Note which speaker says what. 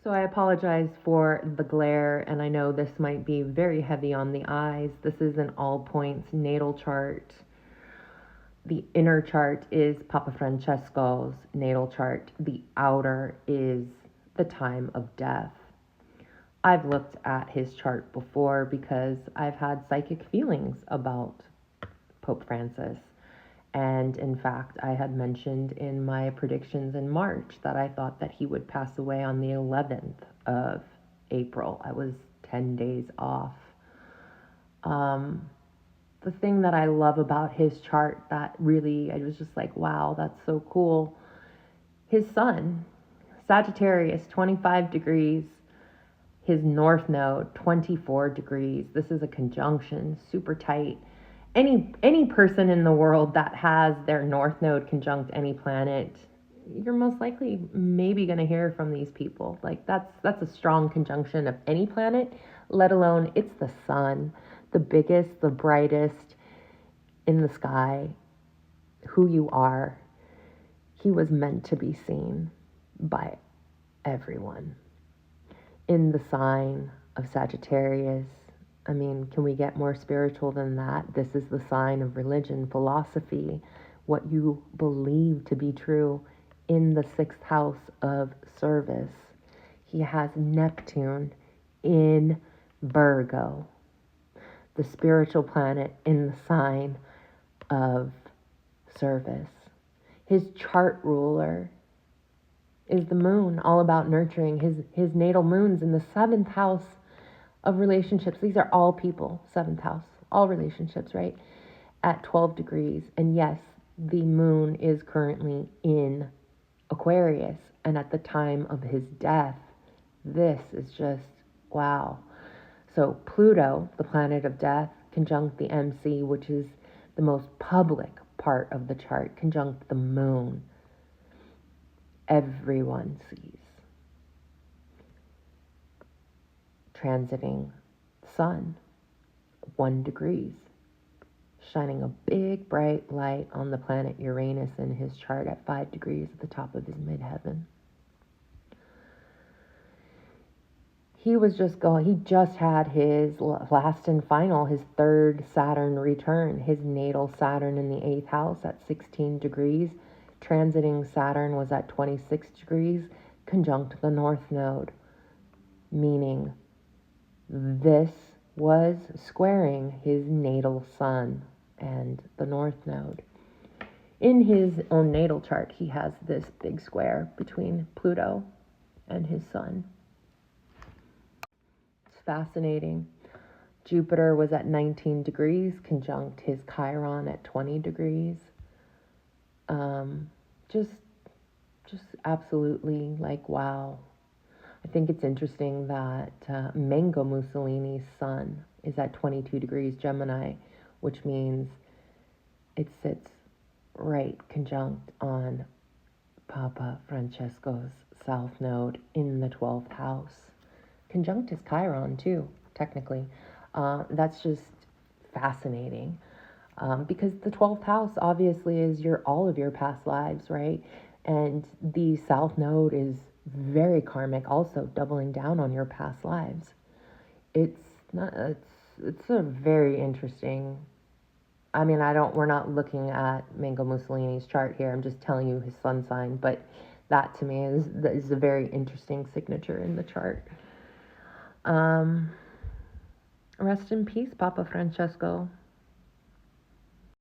Speaker 1: So I apologize for the glare, and I know this might be very heavy on the eyes. This is an all points natal chart. The inner chart is Papa Francesco's natal chart. The outer is the time of death. I've looked at his chart before because I've had psychic feelings about Pope Francis. And in fact, I had mentioned in my predictions in March that I thought that he would pass away on the 11th of April. I was 10 days off. The thing that I love about his chart that really, I was just like, wow, that's so cool. His sun, Sagittarius, 25 degrees. His north node, 24 degrees. This is a conjunction, super tight. Any person in the world that has their north node conjunct any planet, you're most likely maybe going to hear from these people. Like that's a strong conjunction of any planet, let alone it's the sun, the biggest, the brightest in the sky, who you are. He was meant to be seen by everyone. In the sign of Sagittarius, I mean, can we get more spiritual than that? This is the sign of religion, philosophy, what you believe to be true in the sixth house of service. He has Neptune in Virgo, the spiritual planet in the sign of service. His chart ruler is the moon, all about nurturing. His natal moon's in the seventh house of relationships. These are all people, seventh house, all relationships, right? At 12 degrees. And yes, the moon is currently in Aquarius. And at the time of his death, this is just, wow. So Pluto, the planet of death, conjunct the MC, which is the most public part of the chart, conjunct the moon. Everyone sees. Transiting sun, 1 degrees, shining a big bright light on the planet Uranus in his chart at 5 degrees at the top of his midheaven. He just had his last and final, his third Saturn return, his natal Saturn in the 8th house at 16 degrees. Transiting Saturn was at 26 degrees, conjunct the North Node, meaning this was squaring his natal sun and the North Node. In his own natal chart, he has this big square between Pluto and his sun. It's fascinating. Jupiter was at 19 degrees, conjunct his Chiron at 20 degrees. Just absolutely like, wow. I think it's interesting that Mango Mussolini's sun is at 22 degrees Gemini, which means it sits right conjunct on Papa Francesco's south node in the 12th house. Conjunct his Chiron too, technically. That's just fascinating. Because the 12th house obviously is all of your past lives, right? And the south node is very karmic, also doubling down on your past lives. It's a very interesting. I mean, we're not looking at Mango Mussolini's chart here. I'm just telling you his sun sign, but that to me is a very interesting signature in the chart. Rest in peace, Papa Francesco.